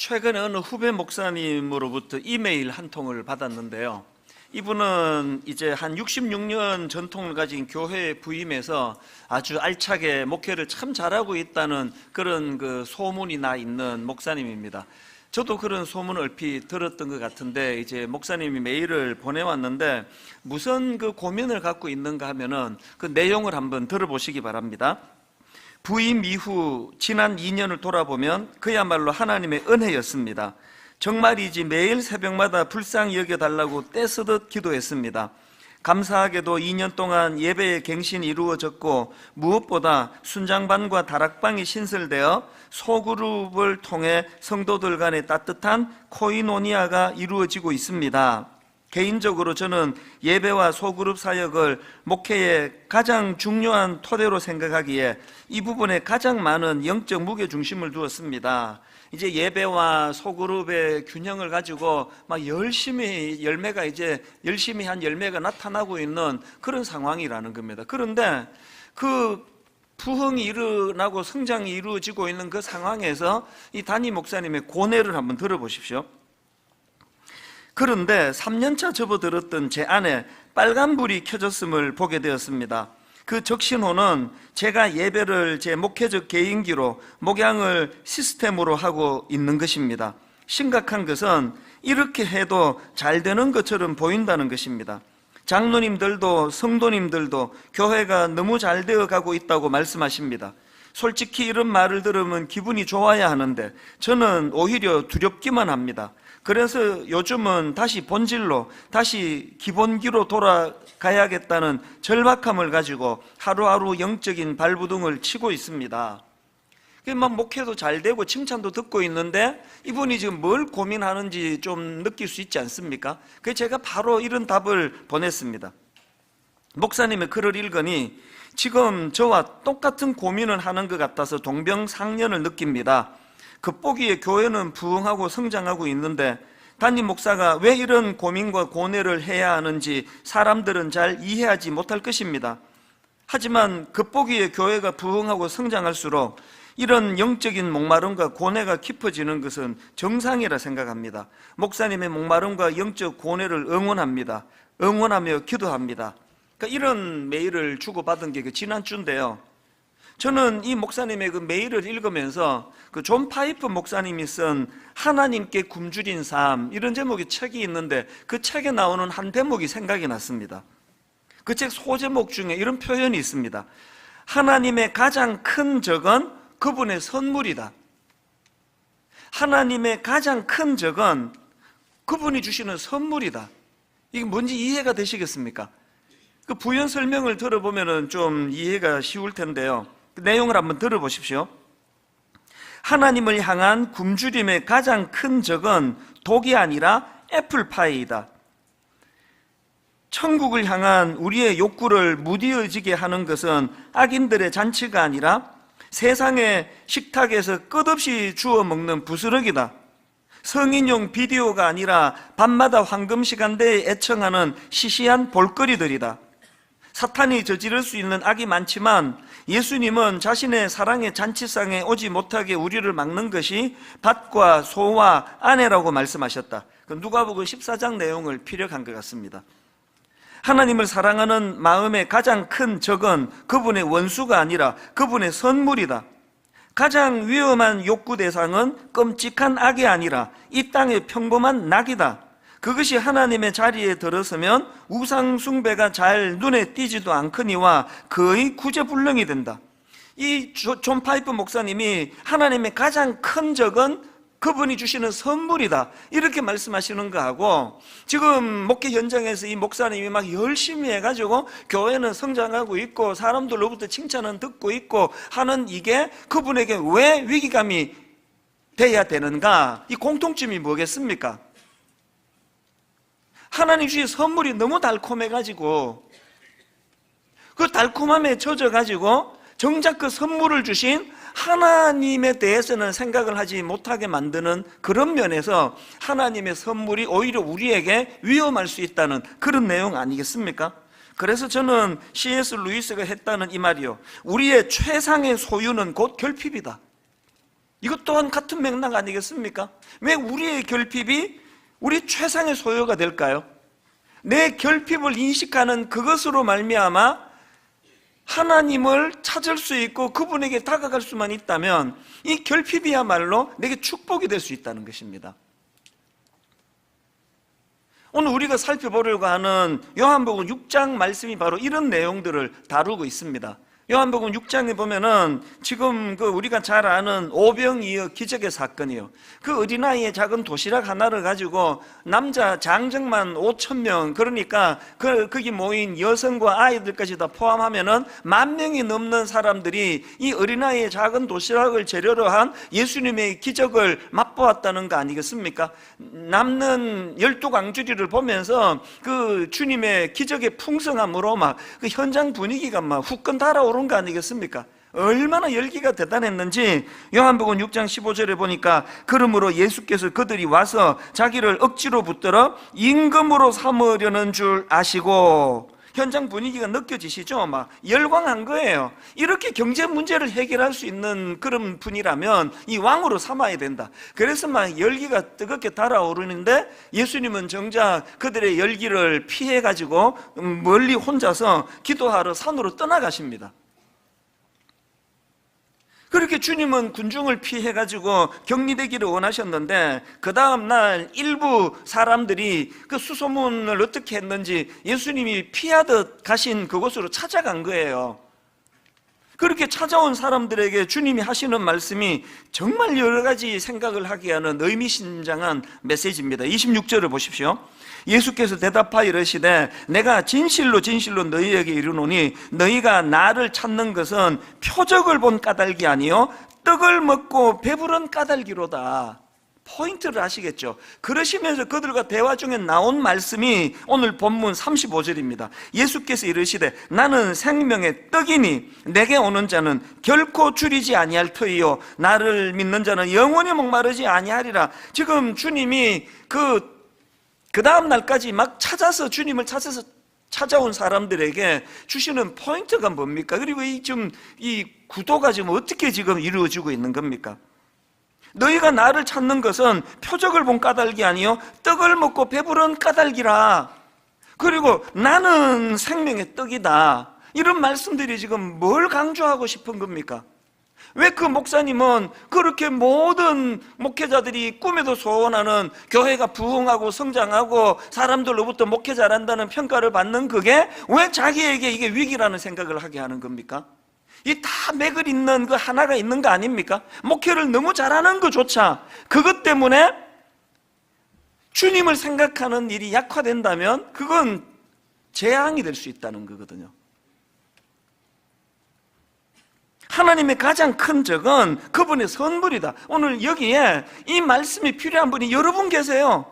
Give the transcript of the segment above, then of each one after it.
최근에 어느 후배 목사님으로부터 이메일 한 통을 받았는데요. 이분은 이제 한 66년 전통을 가진 교회에 부임해서 아주 알차게 목회를 참 잘하고 있다는 그런 소문이 나 있는 목사님입니다. 저도 그런 소문을 얼핏 들었던 것 같은데, 이제 목사님이 메일을 보내왔는데 무슨 고민을 갖고 있는가 하면은 그 내용을 한번 들어보시기 바랍니다. 부임 이후 지난 2년을 돌아보면 그야말로 하나님의 은혜였습니다. 정말이지 매일 새벽마다 불쌍히 여겨달라고 떼쓰듯 기도했습니다. 감사하게도 2년 동안 예배의 갱신이 이루어졌고, 무엇보다 순장반과 다락방이 신설되어 소그룹을 통해 성도들 간의 따뜻한 코이노니아가 이루어지고 있습니다. 개인적으로 저는 예배와 소그룹 사역을 목회의 가장 중요한 토대로 생각하기에 이 부분에 가장 많은 영적 무게중심을 두었습니다. 이제 예배와 소그룹의 균형을 가지고 막 열심히 한 열매가 나타나고 있는 그런 상황이라는 겁니다. 그런데 그 부흥이 일어나고 성장이 이루어지고 있는 그 상황에서 이 담임 목사님의 고뇌를 한번 들어보십시오. 그런데 3년차 접어들었던 제 안에 빨간불이 켜졌음을 보게 되었습니다. 그 적신호는 제가 예배를 제 목회적 개인기로 목양을 시스템으로 하고 있는 것입니다. 심각한 것은 이렇게 해도 잘 되는 것처럼 보인다는 것입니다. 장로님들도 성도님들도 교회가 너무 잘 되어가고 있다고 말씀하십니다. 솔직히 이런 말을 들으면 기분이 좋아야 하는데 저는 오히려 두렵기만 합니다. 그래서 요즘은 다시 본질로, 다시 기본기로 돌아가야겠다는 절박함을 가지고 하루하루 영적인 발부둥을 치고 있습니다. 목회도 잘 되고 칭찬도 듣고 있는데 이분이 지금 뭘 고민하는지 좀 느낄 수 있지 않습니까? 그래서 제가 바로 이런 답을 보냈습니다. 목사님의 글을 읽으니 지금 저와 똑같은 고민을 하는 것 같아서 동병상련을 느낍니다. 겉보기에 교회는 부흥하고 성장하고 있는데 담임 목사가 왜 이런 고민과 고뇌를 해야 하는지 사람들은 잘 이해하지 못할 것입니다. 하지만 겉보기에 교회가 부흥하고 성장할수록 이런 영적인 목마름과 고뇌가 깊어지는 것은 정상이라 생각합니다. 목사님의 목마름과 영적 고뇌를 응원합니다. 응원하며 기도합니다. 그러니까 이런 메일을 주고받은 게 지난주인데요. 저는 이 목사님의 그 메일을 읽으면서 존 파이프 목사님이 쓴 하나님께 굶주린 삶, 이런 제목의 책이 있는데 그 책에 나오는 한 대목이 생각이 났습니다. 그 책 소제목 중에 이런 표현이 있습니다. 하나님의 가장 큰 적은 그분의 선물이다. 하나님의 가장 큰 적은 그분이 주시는 선물이다. 이게 뭔지 이해가 되시겠습니까? 그 부연 설명을 들어보면 좀 이해가 쉬울 텐데요. 그 내용을 한번 들어보십시오. 하나님을 향한 굶주림의 가장 큰 적은 독이 아니라 애플파이이다. 천국을 향한 우리의 욕구를 무디어지게 하는 것은 악인들의 잔치가 아니라 세상의 식탁에서 끝없이 주워 먹는 부스러기다. 성인용 비디오가 아니라 밤마다 황금시간대에 애청하는 시시한 볼거리들이다. 사탄이 저지를 수 있는 악이 많지만 예수님은 자신의 사랑의 잔치상에 오지 못하게 우리를 막는 것이 밭과 소와 아내라고 말씀하셨다. 누가복음 14장 내용을 피력한 것 같습니다. 하나님을 사랑하는 마음의 가장 큰 적은 그분의 원수가 아니라 그분의 선물이다. 가장 위험한 욕구 대상은 끔찍한 악이 아니라 이 땅의 평범한 낙이다. 그것이 하나님의 자리에 들어서면 우상 숭배가 잘 눈에 띄지도 않거니와 거의 구제불능이 된다. 이 존 파이프 목사님이 하나님의 가장 큰 적은 그분이 주시는 선물이다, 이렇게 말씀하시는 거하고, 지금 목회 현장에서 이 목사님이 막 열심히 해가지고 교회는 성장하고 있고 사람들로부터 칭찬은 듣고 있고 하는 이게 그분에게 왜 위기감이 돼야 되는가? 이 공통점이 뭐겠습니까? 하나님 주신 선물이 너무 달콤해가지고 그 달콤함에 젖어가지고 정작 그 선물을 주신 하나님에 대해서는 생각을 하지 못하게 만드는 그런 면에서 하나님의 선물이 오히려 우리에게 위험할 수 있다는 그런 내용 아니겠습니까? 그래서 저는 C.S. 루이스가 했다는 이 말이요, 우리의 최상의 소유는 곧 결핍이다. 이것 또한 같은 맥락 아니겠습니까? 왜 우리의 결핍이 우리 최상의 소요가 될까요? 내 결핍을 인식하는 그것으로 말미암아 하나님을 찾을 수 있고 그분에게 다가갈 수만 있다면 이 결핍이야말로 내게 축복이 될 수 있다는 것입니다. 오늘 우리가 살펴보려고 하는 요한복음 6장 말씀이 바로 이런 내용들을 다루고 있습니다. 요한복음 6장에 보면은 지금 우리가 잘 아는 오병이어 기적의 사건이요. 그 어린아이의 작은 도시락 하나를 가지고 남자 장정만 5,000명, 그러니까 거기 모인 여성과 아이들까지 다 포함하면은 10,000명이 넘는 사람들이 이 어린아이의 작은 도시락을 재료로 한 예수님의 기적을 맛보았다는 거 아니겠습니까? 남는 12광주리를 보면서 그 주님의 기적의 풍성함으로 막 그 현장 분위기가 막 후끈 달아오른 거 아니겠습니까? 얼마나 열기가 대단했는지 요한복음 6장 15절에 보니까 그러므로 예수께서 그들이 와서 자기를 억지로 붙들어 임금으로 삼으려는 줄 아시고, 현장 분위기가 느껴지시죠? 막 열광한 거예요. 이렇게 경제 문제를 해결할 수 있는 그런 분이라면 이 왕으로 삼아야 된다. 그래서 막 열기가 뜨겁게 달아오르는데 예수님은 정작 그들의 열기를 피해가지고 멀리 혼자서 기도하러 산으로 떠나가십니다. 그렇게 주님은 군중을 피해가지고 격리되기를 원하셨는데 그 다음날 일부 사람들이 그 수소문을 어떻게 했는지 예수님이 피하듯 가신 그곳으로 찾아간 거예요. 그렇게 찾아온 사람들에게 주님이 하시는 말씀이 정말 여러 가지 생각을 하게 하는 의미심장한 메시지입니다. 26절을 보십시오. 예수께서 대답하여 이르시되 내가 진실로 진실로 너희에게 이르노니 너희가 나를 찾는 것은 표적을 본 까닭이 아니요 떡을 먹고 배부른 까닭이로다. 포인트를 아시겠죠? 그러시면서 그들과 대화 중에 나온 말씀이 오늘 본문 35절입니다. 예수께서 이르시되 나는 생명의 떡이니 내게 오는 자는 결코 줄이지 아니할 터이요 나를 믿는 자는 영원히 목마르지 아니하리라. 지금 주님이 그 다음 날까지 막 주님을 찾아서 찾아온 사람들에게 주시는 포인트가 뭡니까? 그리고 이 구도가 지금 어떻게 지금 이루어지고 있는 겁니까? 너희가 나를 찾는 것은 표적을 본 까닭이 아니요 떡을 먹고 배부른 까닭이라. 그리고 나는 생명의 떡이다. 이런 말씀들이 지금 뭘 강조하고 싶은 겁니까? 왜 그 목사님은 그렇게 모든 목회자들이 꿈에도 소원하는 교회가 부흥하고 성장하고 사람들로부터 목회 잘한다는 평가를 받는 그게 왜 자기에게 이게 위기라는 생각을 하게 하는 겁니까? 이 다 맥을 잇는 그 하나가 있는 거 아닙니까? 목회를 너무 잘하는 것조차 그것 때문에 주님을 생각하는 일이 약화된다면 그건 재앙이 될 수 있다는 거거든요. 하나님의 가장 큰 적은 그분의 선물이다. 오늘 여기에 이 말씀이 필요한 분이 여러분 계세요.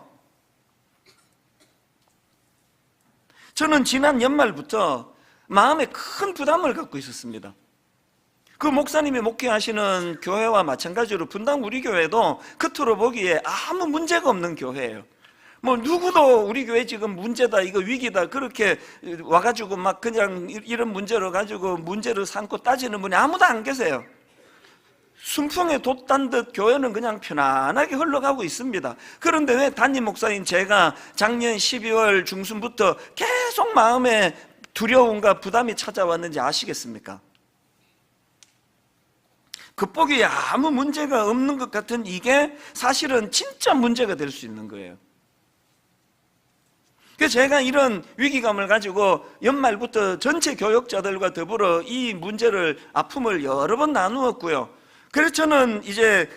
저는 지난 연말부터 마음에 큰 부담을 갖고 있었습니다. 그 목사님이 목회하시는 교회와 마찬가지로 분당 우리 교회도 겉으로 보기에 아무 문제가 없는 교회예요. 뭐 누구도 우리 교회 지금 문제다, 이거 위기다 그렇게 와가지고 막 그냥 이런 문제로 가지고 문제를 삼고 따지는 분이 아무도 안 계세요. 순풍에 돛단 듯 교회는 그냥 편안하게 흘러가고 있습니다. 그런데 왜 담임 목사인 제가 작년 12월 중순부터 계속 마음에 두려움과 부담이 찾아왔는지 아시겠습니까? 겉보기에 아무 문제가 없는 것 같은 이게 사실은 진짜 문제가 될 수 있는 거예요. 그래서 제가 이런 위기감을 가지고 연말부터 전체 교역자들과 더불어 이 문제를, 아픔을 여러 번 나누었고요. 그래서 저는 이제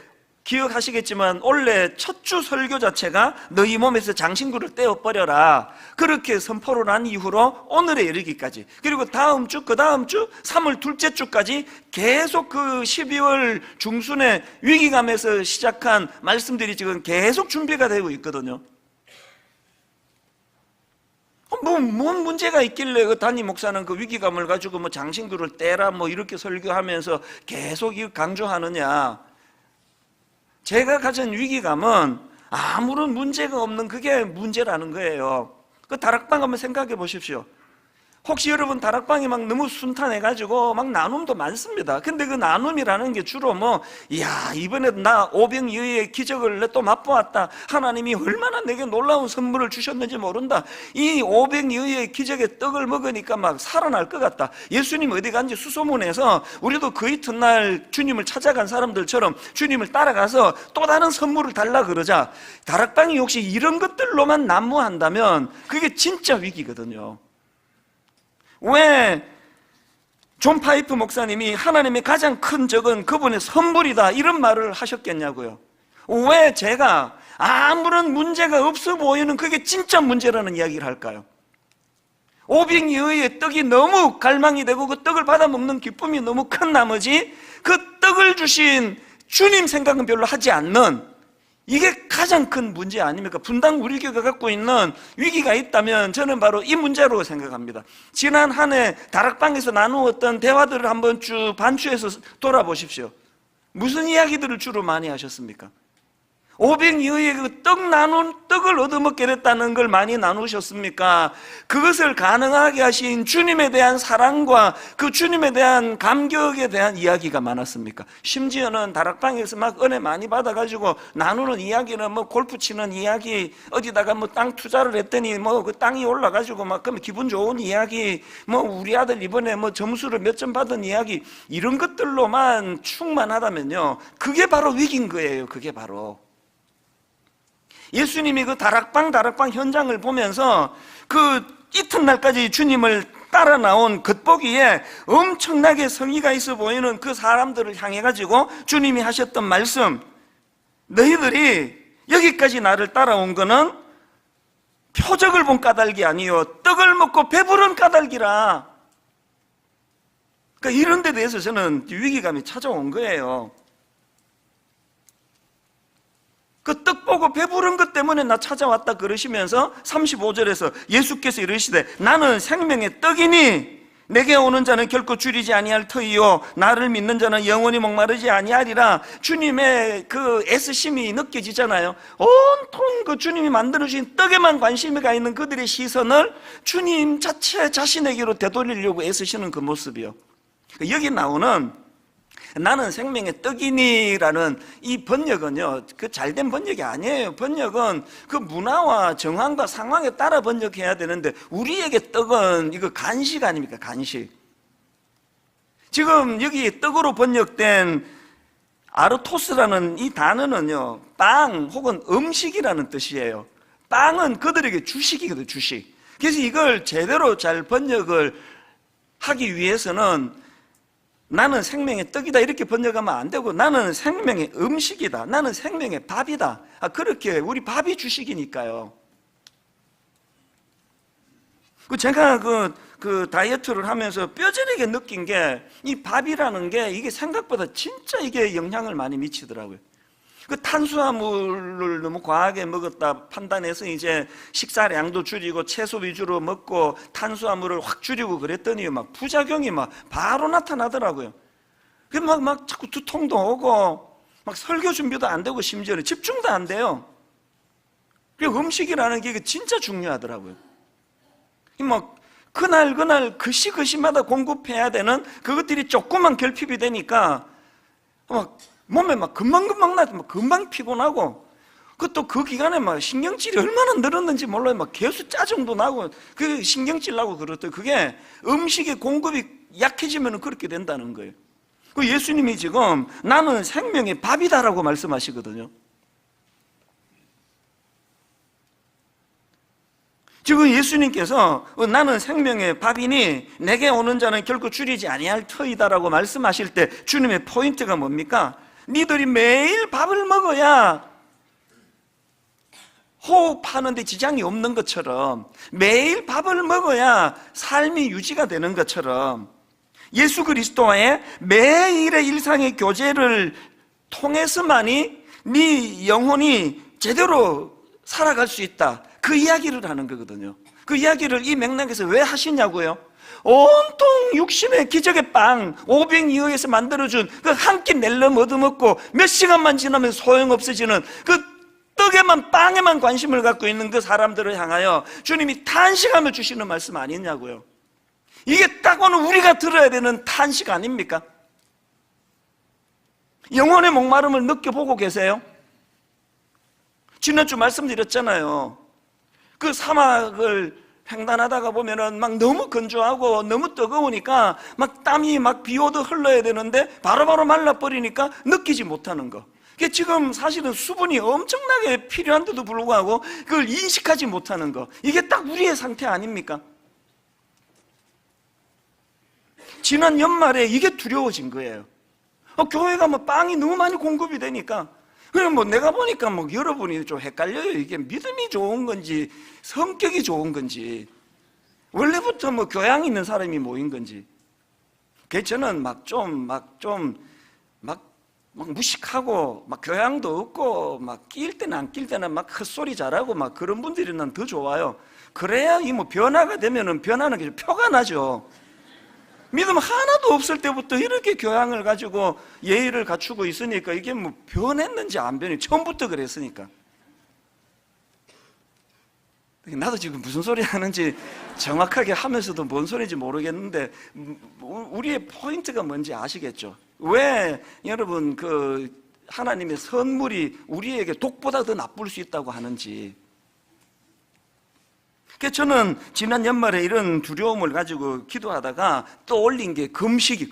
기억하시겠지만 올해 첫 주 설교 자체가 너희 몸에서 장신구를 떼어버려라 그렇게 선포를 한 이후로 오늘에 이르기까지, 그리고 다음 주, 그 다음 주, 3월 둘째 주까지 계속 그 12월 중순에 위기감에서 시작한 말씀들이 지금 계속 준비가 되고 있거든요. 뭔 문제가 있길래 그 담임 목사는 그 위기감을 가지고 뭐 장신구를 떼라 뭐 이렇게 설교하면서 계속 강조하느냐. 제가 가진 위기감은 아무런 문제가 없는 그게 문제라는 거예요. 그 다락방 한번 생각해 보십시오. 혹시 여러분 다락방이 막 너무 순탄해가지고 막 나눔도 많습니다. 근데 그 나눔이라는 게 주로 뭐, 이야, 이번에도 나 오병이어의 기적을 또 맛보았다. 하나님이 얼마나 내게 놀라운 선물을 주셨는지 모른다. 이 오병이어의 기적의 떡을 먹으니까 막 살아날 것 같다. 예수님 어디 간지 수소문해서 우리도 그 이튿날 주님을 찾아간 사람들처럼 주님을 따라가서 또 다른 선물을 달라 그러자, 다락방이 혹시 이런 것들로만 난무한다면 그게 진짜 위기거든요. 왜 존 파이프 목사님이 하나님의 가장 큰 적은 그분의 선물이다 이런 말을 하셨겠냐고요. 왜 제가 아무런 문제가 없어 보이는 그게 진짜 문제라는 이야기를 할까요? 오병이어의 떡이 너무 갈망이 되고 그 떡을 받아 먹는 기쁨이 너무 큰 나머지 그 떡을 주신 주님 생각은 별로 하지 않는, 이게 가장 큰 문제 아닙니까? 분당 우리 교회가 갖고 있는 위기가 있다면 저는 바로 이 문제로 생각합니다. 지난 한 해 다락방에서 나누었던 대화들을 한번 쭉 반추해서 돌아보십시오. 무슨 이야기들을 주로 많이 하셨습니까? 오병이어의 그 떡을 얻어먹게 됐다는 걸 많이 나누셨습니까? 그것을 가능하게 하신 주님에 대한 사랑과 그 주님에 대한 감격에 대한 이야기가 많았습니까? 심지어는 다락방에서 막 은혜 많이 받아가지고 나누는 이야기는 뭐 골프 치는 이야기, 어디다가 뭐 땅 투자를 했더니 뭐 그 땅이 올라가지고 막 그러면 기분 좋은 이야기, 뭐 우리 아들 이번에 뭐 점수를 몇 점 받은 이야기, 이런 것들로만 충만하다면요, 그게 바로 위기인 거예요. 그게 바로 예수님이 그 다락방 현장을 보면서 그 이튿날까지 주님을 따라 나온 겉보기에 엄청나게 성의가 있어 보이는 그 사람들을 향해 가지고 주님이 하셨던 말씀, 너희들이 여기까지 나를 따라온 거는 표적을 본 까닭이 아니요 떡을 먹고 배부른 까닭이라. 그러니까 이런 데 대해서 저는 위기감이 찾아온 거예요. 그 떡 보고 배부른 것 때문에 나 찾아왔다 그러시면서 35절에서 예수께서 이르시되 나는 생명의 떡이니 내게 오는 자는 결코 줄이지 아니할 터이요 나를 믿는 자는 영원히 목마르지 아니하리라. 주님의 그 애쓰심이 느껴지잖아요. 온통 그 주님이 만들어주신 떡에만 관심이 가 있는 그들의 시선을 주님 자신에게로 되돌리려고 애쓰시는 그 모습이요. 여기 나오는 나는 생명의 떡이니라는 이 번역은요, 그 잘된 번역이 아니에요. 번역은 그 문화와 정황과 상황에 따라 번역해야 되는데, 우리에게 떡은 이거 간식 아닙니까? 간식. 지금 여기 떡으로 번역된 아르토스라는 이 단어는요, 빵 혹은 음식이라는 뜻이에요. 빵은 그들에게 주식이거든요, 주식. 그래서 이걸 제대로 잘 번역을 하기 위해서는 나는 생명의 떡이다 이렇게 번역하면 안 되고, 나는 생명의 음식이다, 나는 생명의 밥이다. 그렇게 우리 밥이 주식이니까요. 제가 그 다이어트를 하면서 뼈저리게 느낀 게, 이 밥이라는 게 이게 생각보다 진짜 이게 영향을 많이 미치더라고요. 그 탄수화물을 너무 과하게 먹었다 판단해서 이제 식사량도 줄이고 채소 위주로 먹고 탄수화물을 확 줄이고 그랬더니 막 부작용이 막 바로 나타나더라고요. 그 막 자꾸 두통도 오고 막 설교 준비도 안 되고 심지어는 집중도 안 돼요. 그 음식이라는 게 진짜 중요하더라고요. 막 그날 그시마다 공급해야 되는 그것들이 조금만 결핍이 되니까 막 몸에 막 금방 나죠. 막 금방 피곤하고, 그것도 그 기간에 막 신경질이 얼마나 늘었는지 몰라요. 막 계속 짜증도 나고, 그 신경질 나고 그렇더라고요. 그게 음식의 공급이 약해지면 그렇게 된다는 거예요. 그 예수님이 지금 나는 생명의 밥이다라고 말씀하시거든요. 지금 예수님께서 나는 생명의 밥이니 내게 오는 자는 결코 줄이지 아니할 터이다라고 말씀하실 때 주님의 포인트가 뭡니까? 니들이 매일 밥을 먹어야 호흡하는 데 지장이 없는 것처럼, 매일 밥을 먹어야 삶이 유지가 되는 것처럼, 예수 그리스도와의 매일의 일상의 교제를 통해서만이 네 영혼이 제대로 살아갈 수 있다, 그 이야기를 하는 거거든요. 그 이야기를 이 맥락에서 왜 하시냐고요? 온통 육신의 기적의 빵, 오병이어에서 만들어준 그 한 끼 낼름 얻어먹고 몇 시간만 지나면 소용없어지는 그 떡에만, 빵에만 관심을 갖고 있는 그 사람들을 향하여 주님이 탄식함을 주시는 말씀 아니냐고요. 이게 딱 오늘 우리가 들어야 되는 탄식 아닙니까? 영혼의 목마름을 느껴보고 계세요? 지난주 말씀드렸잖아요. 그 사막을 횡단하다가 보면은 막 너무 건조하고 너무 뜨거우니까 막 땀이 막 비 오듯 흘러야 되는데 바로바로 말라버리니까 느끼지 못하는 거. 그게 지금 사실은 수분이 엄청나게 필요한데도 불구하고 그걸 인식하지 못하는 거. 이게 딱 우리의 상태 아닙니까? 지난 연말에 이게 두려워진 거예요. 교회 가면 빵이 너무 많이 공급이 되니까. 그럼 뭐 내가 보니까 뭐 여러분이 좀 헷갈려요. 이게 믿음이 좋은 건지 성격이 좋은 건지 원래부터 뭐 교양 있는 사람이 모인 건지. 그래서 저는 막 무식하고 막 교양도 없고 막 낄 때는 안 낄 때는 막 헛소리 잘하고 막 그런 분들이 난 더 좋아요. 그래야 이 뭐 변화가 되면은 변하는 게 표가 나죠. 믿음 하나도 없을 때부터 이렇게 교양을 가지고 예의를 갖추고 있으니까 이게 뭐 변했는지 안 변했는지 처음부터 그랬으니까. 나도 지금 무슨 소리 하는지 정확하게 하면서도 뭔 소리인지 모르겠는데 우리의 포인트가 뭔지 아시겠죠? 왜 여러분 그 하나님의 선물이 우리에게 독보다 더 나쁠 수 있다고 하는지. 그래서 저는 지난 연말에 이런 두려움을 가지고 기도하다가 떠올린 게 금식.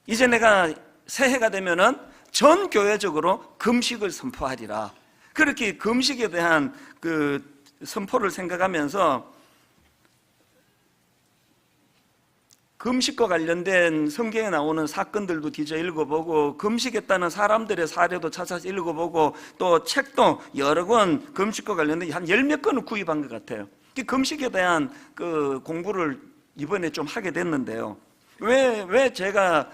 이제 내가 새해가 되면은 전 교회적으로 금식을 선포하리라. 그렇게 금식에 대한 그 선포를 생각하면서 금식과 관련된 성경에 나오는 사건들도 뒤져 읽어보고 금식했다는 사람들의 사례도 찾아서 읽어보고 또 책도 여러 권 금식과 관련된 한 10몇 권을 구입한 것 같아요. 금식에 대한 그 공부를 이번에 좀 하게 됐는데요. 왜 제가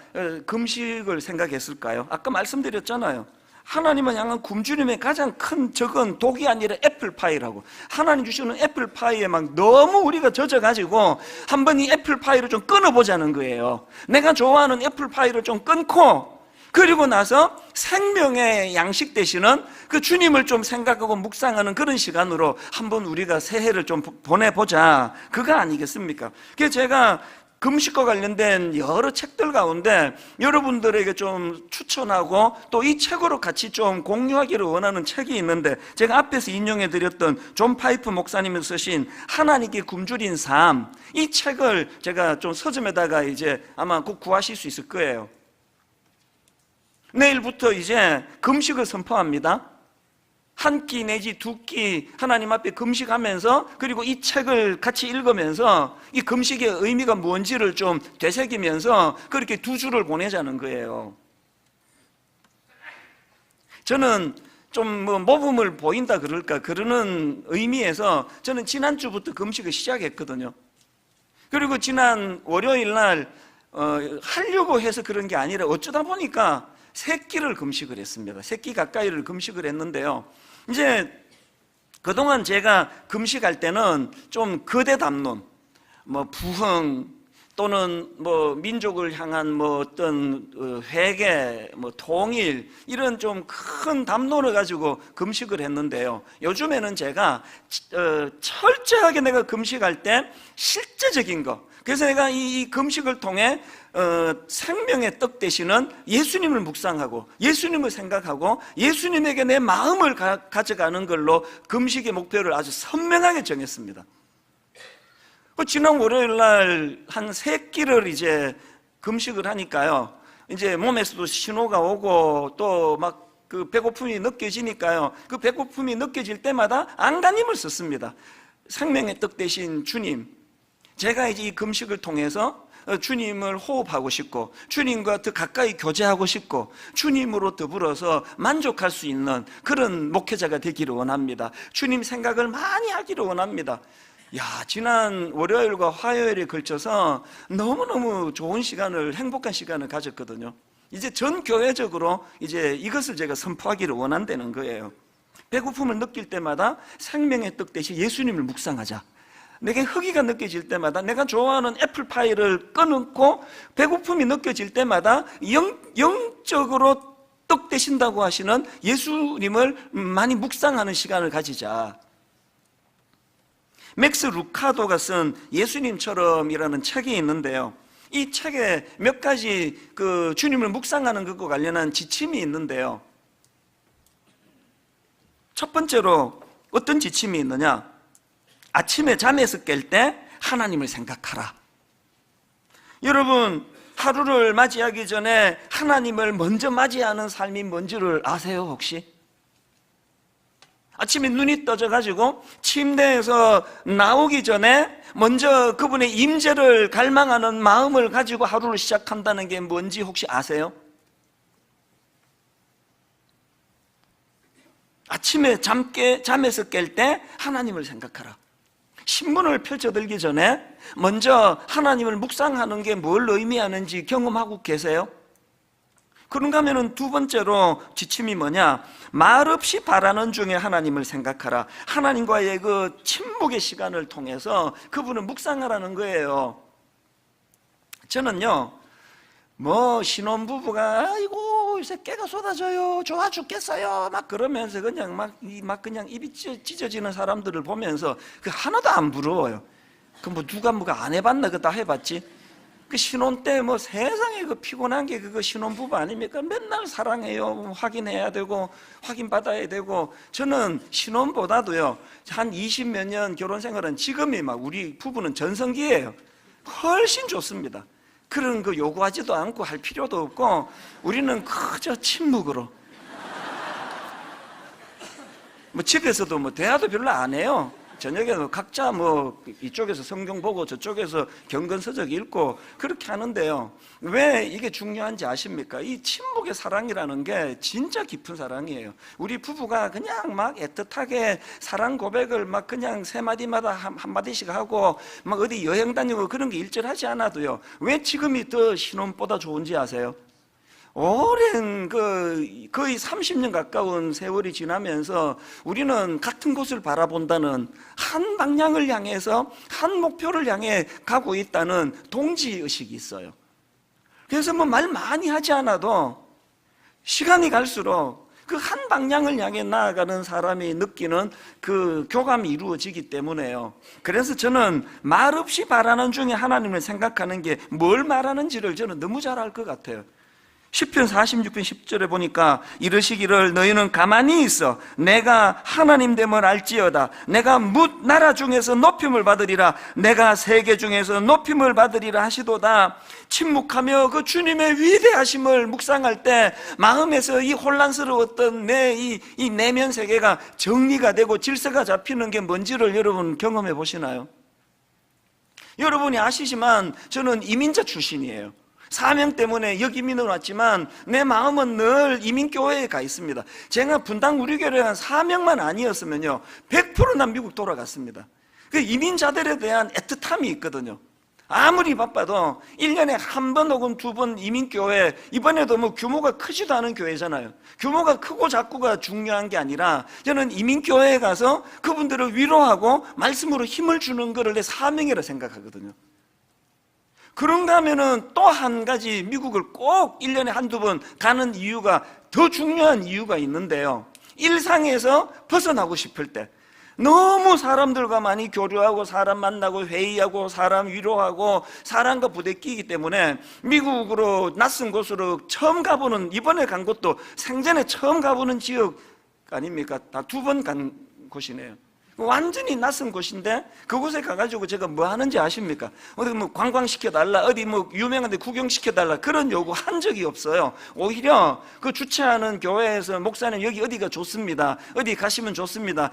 금식을 생각했을까요? 아까 말씀드렸잖아요. 하나님은 향한 굶주림의 가장 큰 적은 독이 아니라 애플파이라고. 하나님 주시는 애플파이에 막 너무 우리가 젖어가지고 한번 이 애플파이를 좀 끊어보자는 거예요. 내가 좋아하는 애플파이를 좀 끊고 그리고 나서 생명의 양식 되시는 그 주님을 좀 생각하고 묵상하는 그런 시간으로 한번 우리가 새해를 좀 보내보자. 그거 아니겠습니까? 그래서 제가 금식과 관련된 여러 책들 가운데 여러분들에게 좀 추천하고 또 이 책으로 같이 좀 공유하기를 원하는 책이 있는데 제가 앞에서 인용해 드렸던 존 파이프 목사님이 쓰신 하나님께 굶주린 삶, 이 책을 제가 좀 서점에다가 이제 아마 꼭 구하실 수 있을 거예요. 내일부터 이제 금식을 선포합니다. 한 끼 내지 두 끼 하나님 앞에 금식하면서 그리고 이 책을 같이 읽으면서 이 금식의 의미가 뭔지를 좀 되새기면서 그렇게 두 주를 보내자는 거예요. 저는 좀 뭐 모범을 보인다 그럴까 그러는 의미에서 저는 지난주부터 금식을 시작했거든요. 그리고 지난 월요일 날 하려고 해서 그런 게 아니라 어쩌다 보니까 3끼를 금식을 했습니다. 3끼 가까이를 금식을 했는데요. 이제 그동안 제가 금식할 때는 좀 거대 담론, 뭐 부흥 또는 뭐 민족을 향한 뭐 어떤 회개, 뭐 통일 이런 좀 큰 담론을 가지고 금식을 했는데요. 요즘에는 제가 철저하게 내가 금식할 때 실제적인 거. 그래서 내가 이 금식을 통해 생명의 떡 되시는 예수님을 묵상하고 예수님을 생각하고 예수님에게 내 마음을 가져가는 걸로 금식의 목표를 아주 선명하게 정했습니다. 지난 월요일 날 한 3끼를 이제 금식을 하니까요. 이제 몸에서도 신호가 오고 또 막 그 배고픔이 느껴지니까요. 그 배고픔이 느껴질 때마다 안간힘을 썼습니다. 생명의 떡 되신 주님, 제가 이제 이 금식을 통해서 주님을 호흡하고 싶고 주님과 더 가까이 교제하고 싶고 주님으로 더불어서 만족할 수 있는 그런 목회자가 되기를 원합니다. 주님 생각을 많이 하기를 원합니다. 지난 월요일과 화요일에 걸쳐서 너무너무 좋은 시간을, 행복한 시간을 가졌거든요. 이제 전 교회적으로 이제 이것을 제가 선포하기를 원한다는 거예요. 배고픔을 느낄 때마다 생명의 떡 대신 예수님을 묵상하자. 내게 허기가 느껴질 때마다 내가 좋아하는 애플파이를 끊고 배고픔이 느껴질 때마다 영적으로 떡 되신다고 하시는 예수님을 많이 묵상하는 시간을 가지자. 맥스 루카도가 쓴 예수님처럼이라는 책이 있는데요. 이 책에 몇 가지 그 주님을 묵상하는 것과 관련한 지침이 있는데요. 첫 번째로 어떤 지침이 있느냐? 아침에 잠에서 깰 때 하나님을 생각하라. 여러분, 하루를 맞이하기 전에 하나님을 먼저 맞이하는 삶이 뭔지를 아세요, 혹시? 아침에 눈이 떠져가지고 침대에서 나오기 전에 먼저 그분의 임재를 갈망하는 마음을 가지고 하루를 시작한다는 게 뭔지 혹시 아세요? 아침에 잠에서 깰 때 하나님을 생각하라. 신문을 펼쳐들기 전에 먼저 하나님을 묵상하는 게 뭘 의미하는지 경험하고 계세요? 그런가 하면은 두 번째로 지침이 뭐냐? 말없이 바라는 중에 하나님을 생각하라. 하나님과의 그 침묵의 시간을 통해서 그분을 묵상하라는 거예요. 저는요, 신혼부부가 아이고 요새 깨가 쏟아져요, 좋아 죽겠어요 막 그러면서 그냥 그냥 입이 찢어지는 사람들을 보면서 그 하나도 안 부러워요. 그 누가 안 해봤나? 그거 다 해봤지. 그 신혼 때 세상에 그 피곤한 게 그거 신혼부부 아닙니까? 맨날 사랑해요 확인해야 되고 확인받아야 되고. 저는 신혼보다도요 한 20몇 년 결혼 생활은 지금이 우리 부부는 전성기예요. 훨씬 좋습니다. 그런 거 요구하지도 않고 할 필요도 없고 우리는 그저 침묵으로 집에서도 대화도 별로 안 해요. 저녁에 각자 이쪽에서 성경 보고 저쪽에서 경건서적 읽고 그렇게 하는데요. 왜 이게 중요한지 아십니까? 이 침묵의 사랑이라는 게 진짜 깊은 사랑이에요. 우리 부부가 그냥 애틋하게 사랑 고백을 그냥 세 마디마다 한 마디씩 하고 어디 여행 다니고 그런 게 일절하지 않아도요. 왜 지금이 더 신혼보다 좋은지 아세요? 오랜 거의 30년 가까운 세월이 지나면서 우리는 같은 곳을 바라본다는 한 방향을 향해서 한 목표를 향해 가고 있다는 동지의식이 있어요. 그래서 말 많이 하지 않아도 시간이 갈수록 그 한 방향을 향해 나아가는 사람이 느끼는 그 교감이 이루어지기 때문에요. 그래서 저는 말없이 바라는 중에 하나님을 생각하는 게 뭘 말하는지를 저는 너무 잘 알 것 같아요. 시편 46편 10절에 보니까 이르시기를 너희는 가만히 있어 내가 하나님 됨을 알지어다. 내가 뭇 나라 중에서 높임을 받으리라. 내가 세계 중에서 높임을 받으리라 하시도다. 침묵하며 그 주님의 위대하심을 묵상할 때 마음에서 이 혼란스러웠던 이 내면 세계가 정리가 되고 질서가 잡히는 게 뭔지를 여러분 경험해 보시나요? 여러분이 아시지만 저는 이민자 출신이에요. 사명 때문에 여기 이민을 왔지만 내 마음은 늘 이민교회에 가 있습니다. 제가 분당 우리 교회에 한 사명만 아니었으면요 100% 난 미국 돌아갔습니다. 그 이민자들에 대한 애틋함이 있거든요. 아무리 바빠도 1년에 한 번 혹은 두 번 이민교회, 이번에도 규모가 크지도 않은 교회잖아요. 규모가 크고 작고가 중요한 게 아니라 저는 이민교회에 가서 그분들을 위로하고 말씀으로 힘을 주는 것을 내 사명이라 생각하거든요. 그런가 하면은 또 한 가지 미국을 꼭 1년에 한두 번 가는 이유가 더 중요한 이유가 있는데요. 일상에서 벗어나고 싶을 때 너무 사람들과 많이 교류하고 사람 만나고 회의하고 사람 위로하고 사람과 부대끼기 때문에 미국으로 낯선 곳으로 처음 가보는, 이번에 간 곳도 생전에 처음 가보는 지역 아닙니까? 다 두 번 간 곳이네요. 완전히 낯선 곳인데 그곳에 가가지고 제가 뭐 하는지 아십니까? 어디 관광시켜달라, 어디 유명한 데 구경시켜달라 그런 요구 한 적이 없어요. 오히려 그 주최하는 교회에서 목사님 여기 어디가 좋습니다, 어디 가시면 좋습니다,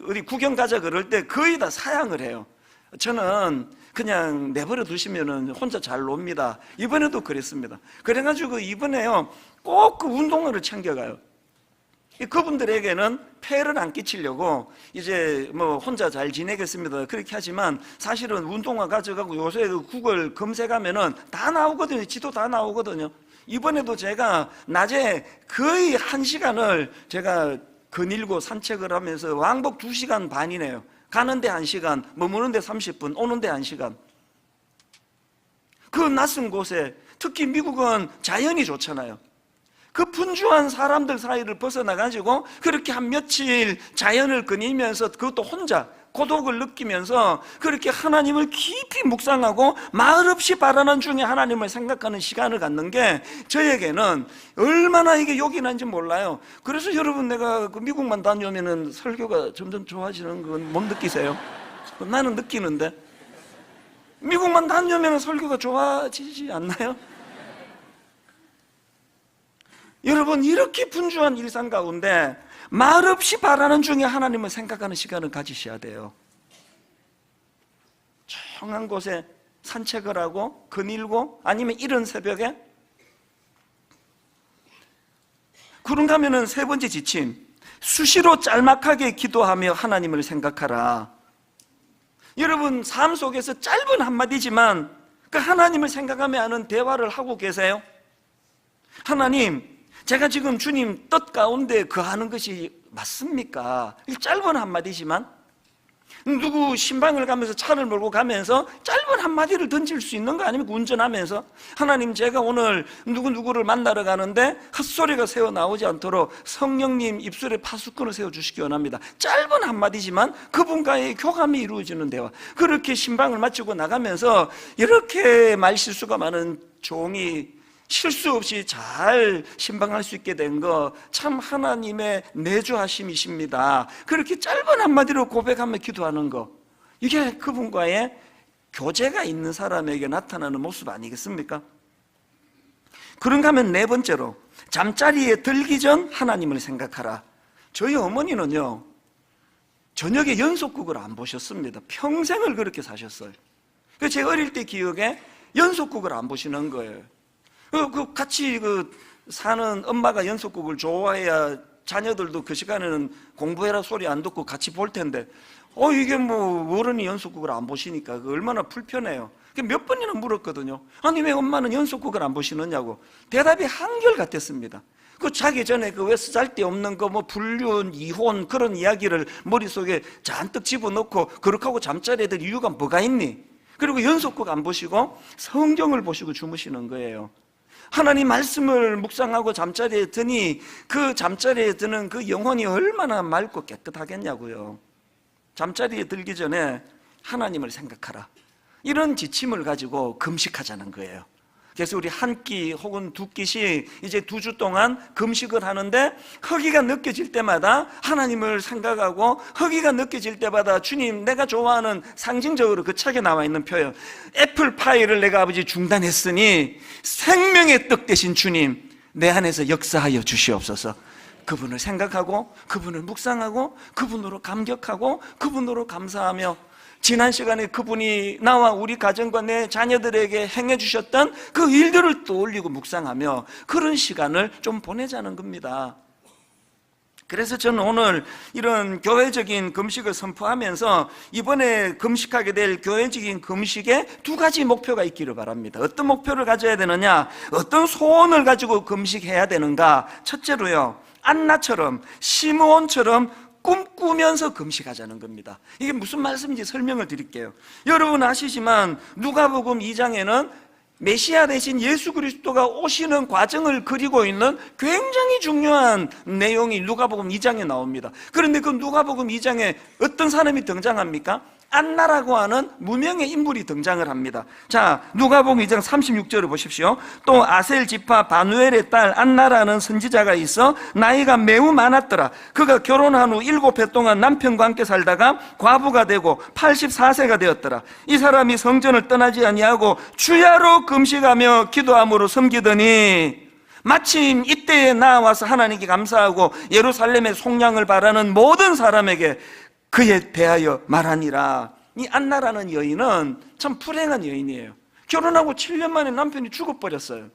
어디 구경 가자 그럴 때 거의 다 사양을 해요. 저는 그냥 내버려 두시면은 혼자 잘 놉니다. 이번에도 그랬습니다. 그래가지고 이번에요 꼭 그 운동화를 챙겨가요. 그분들에게는 폐를 안 끼치려고 이제 혼자 잘 지내겠습니다 그렇게 하지만 사실은 운동화 가져가고 요새 구글 검색하면은 다 나오거든요. 지도 다 나오거든요. 이번에도 제가 낮에 거의 1시간을 제가 거닐고 산책을 하면서 왕복 2시간 반이네요. 가는데 1시간, 머무는데 30분, 오는데 1시간. 그 낯선 곳에, 특히 미국은 자연이 좋잖아요. 그 분주한 사람들 사이를 벗어나가지고 그렇게 한 며칠 자연을 거니면서 그것도 혼자 고독을 느끼면서 그렇게 하나님을 깊이 묵상하고 말없이 바라는 중에 하나님을 생각하는 시간을 갖는 게 저에게는 얼마나 이게 욕이 난지 몰라요. 그래서 여러분, 내가 그 미국만 다녀오면은 설교가 점점 좋아지는 건 못 느끼세요? 나는 느끼는데. 미국만 다녀오면 설교가 좋아지지 않나요? 여러분, 이렇게 분주한 일상 가운데 말없이 바라는 중에 하나님을 생각하는 시간을 가지셔야 돼요. 조용한 곳에 산책을 하고 거닐고, 아니면 이른 새벽에 그런가 하면은 세 번째 지침, 수시로 짤막하게 기도하며 하나님을 생각하라. 여러분, 삶 속에서 짧은 한마디지만 그 하나님을 생각하며 하는 대화를 하고 계세요? 하나님, 제가 지금 주님 뜻 가운데 거하는 것이 맞습니까? 이 짧은 한마디지만, 누구 신방을 가면서 차를 몰고 가면서 짧은 한마디를 던질 수 있는 거 아닙니까? 운전하면서 하나님, 제가 오늘 누구누구를 만나러 가는데 헛소리가 새어 나오지 않도록 성령님 입술에 파수꾼을 세워주시기 원합니다. 짧은 한마디지만 그분과의 교감이 이루어지는 대화. 그렇게 신방을 마치고 나가면서 이렇게 말실수가 많은 종이 실수 없이 잘 신방할 수 있게 된 거 참 하나님의 내주하심이십니다. 그렇게 짧은 한마디로 고백하며 기도하는 거, 이게 그분과의 교제가 있는 사람에게 나타나는 모습 아니겠습니까? 그런가 하면 네 번째로, 잠자리에 들기 전 하나님을 생각하라. 저희 어머니는요, 저녁에 연속극을 안 보셨습니다. 평생을 그렇게 사셨어요. 그래서 제 어릴 때 기억에 연속극을 안 보시는 거예요. 같이 사는 엄마가 연속극을 좋아해야 자녀들도 그 시간에는 공부해라 소리 안 듣고 같이 볼 텐데, 이게 뭐 어른이 연속극을 안 보시니까 얼마나 불편해요. 몇 번이나 물었거든요. 아니, 왜 엄마는 연속극을 안 보시느냐고. 대답이 한결같았습니다. 자기 전에 왜 쓰잘데없는 불륜, 이혼 그런 이야기를 머릿속에 잔뜩 집어넣고 그렇게 하고 잠자리에 들 이유가 뭐가 있니? 그리고 연속극 안 보시고 성경을 보시고 주무시는 거예요. 하나님 말씀을 묵상하고 잠자리에 드니 그 잠자리에 드는 그 영혼이 얼마나 맑고 깨끗하겠냐고요. 잠자리에 들기 전에 하나님을 생각하라. 이런 지침을 가지고 금식하자는 거예요. 그래서 우리 한 끼 혹은 두 끼씩 이제 2주 동안 금식을 하는데, 허기가 느껴질 때마다 하나님을 생각하고, 허기가 느껴질 때마다 주님, 내가 좋아하는 상징적으로 그 책에 나와 있는 표현, 애플파이를 내가 아버지 중단했으니 생명의 떡 대신 주님 내 안에서 역사하여 주시옵소서. 그분을 생각하고 그분을 묵상하고 그분으로 감격하고 그분으로 감사하며, 지난 시간에 그분이 나와 우리 가정과 내 자녀들에게 행해 주셨던 그 일들을 떠올리고 묵상하며 그런 시간을 좀 보내자는 겁니다. 그래서 저는 오늘 이런 교회적인 금식을 선포하면서 이번에 금식하게 될 교회적인 금식에 2가지 목표가 있기를 바랍니다. 어떤 목표를 가져야 되느냐, 어떤 소원을 가지고 금식해야 되는가. 첫째로요, 안나처럼, 시므온처럼 꿈꾸면서 금식하자는 겁니다. 이게 무슨 말씀인지 설명을 드릴게요. 여러분 아시지만 누가복음 2장에는 메시아 대신 예수 그리스도가 오시는 과정을 그리고 있는 굉장히 중요한 내용이 누가복음 2장에 나옵니다. 그런데 그 누가복음 2장에 어떤 사람이 등장합니까? 안나라고 하는 무명의 인물이 등장을 합니다. 자, 누가복음 2장 36절을 보십시오. 또 아셀 지파 바누엘의 딸 안나라는 선지자가 있어 나이가 매우 많았더라. 그가 결혼한 후 7해 동안 남편과 함께 살다가 과부가 되고 84세가 되었더라. 이 사람이 성전을 떠나지 아니하고 주야로 금식하며 기도함으로 섬기더니 마침 이때에 나와서 하나님께 감사하고 예루살렘의 속량을 바라는 모든 사람에게 그에 대하여 말하니라. 이 안나라는 여인은 참 불행한 여인이에요. 결혼하고 7년 만에 남편이 죽어버렸어요.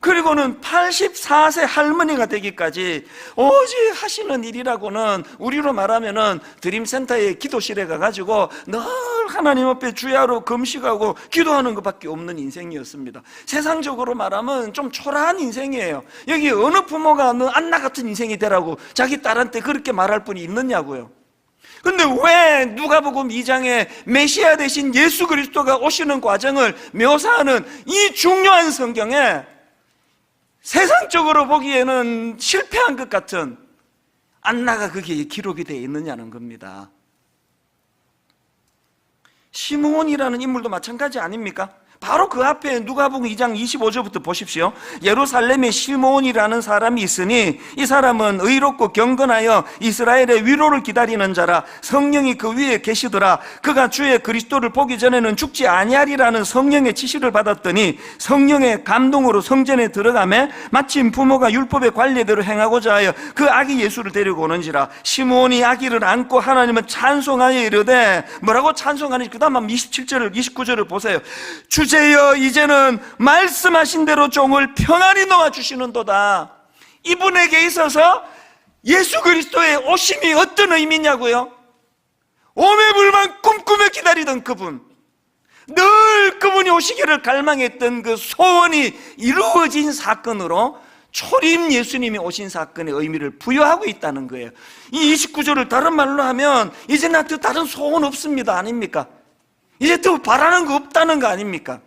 그리고는 84세 할머니가 되기까지 오직 하시는 일이라고는, 우리로 말하면은 드림센터의 기도실에 가가지고 늘 하나님 앞에 주야로 금식하고 기도하는 것밖에 없는 인생이었습니다. 세상적으로 말하면 좀 초라한 인생이에요. 여기 어느 부모가 너 안나 같은 인생이 되라고 자기 딸한테 그렇게 말할 분이 있느냐고요. 근데 왜 누가복음 2장에 메시아 대신 예수 그리스도가 오시는 과정을 묘사하는 이 중요한 성경에 세상적으로 보기에는 실패한 것 같은 안나가 거기에 기록이 되어 있느냐는 겁니다. 시므온이라는 인물도 마찬가지 아닙니까? 바로 그 앞에 누가복음 2장 25절부터 보십시오. 예루살렘에 시므온이라는 사람이 있으니 이 사람은 의롭고 경건하여 이스라엘의 위로를 기다리는 자라. 성령이 그 위에 계시더라. 그가 주의 그리스도를 보기 전에는 죽지 아니하리라는 성령의 지시를 받았더니 성령의 감동으로 성전에 들어가매 마침 부모가 율법의 관례대로 행하고자 하여 그 아기 예수를 데리고 오는지라. 시므온이 아기를 안고 하나님을 찬송하여 이르되, 뭐라고 찬송하는지 그 다음 27절을 29절을 보세요. 주제여 이제는 말씀하신 대로 종을 평안히 놓아주시는도다. 이분에게 있어서 예수 그리스도의 오심이 어떤 의미냐고요? 오매불만 꿈꾸며 기다리던 그분, 늘 그분이 오시기를 갈망했던 그 소원이 이루어진 사건으로 초림 예수님이 오신 사건의 의미를 부여하고 있다는 거예요. 이 29절을 다른 말로 하면 이제 나한테 다른 소원 없습니다 아닙니까? 이제 또 바라는 거 없다는 거 아닙니까?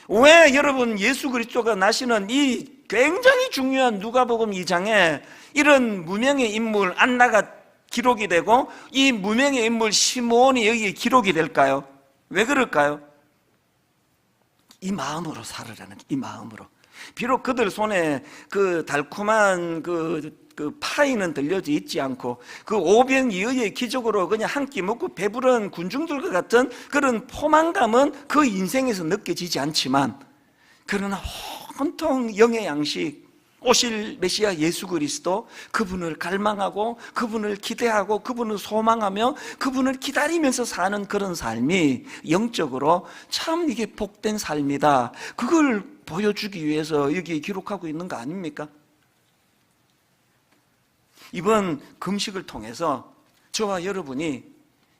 왜 여러분 예수 그리스도가 나시는 이 굉장히 중요한 누가복음 2장에 이런 무명의 인물 안나가 기록이 되고 이 무명의 인물 시므온이 여기에 기록이 될까요? 왜 그럴까요? 이 마음으로 살으라는, 이 마음으로. 비록 그들 손에 그 달콤한 그 파이는 들려져 있지 않고 그 오병이어의 기적으로 그냥 한 끼 먹고 배부른 군중들과 같은 그런 포만감은 그 인생에서 느껴지지 않지만, 그러나 온통 영의 양식 오실 메시아 예수 그리스도, 그분을 갈망하고 그분을 기대하고 그분을 소망하며 그분을 기다리면서 사는 그런 삶이 영적으로 참 이게 복된 삶이다, 그걸 보여주기 위해서 여기에 기록하고 있는 거 아닙니까? 이번 금식을 통해서 저와 여러분이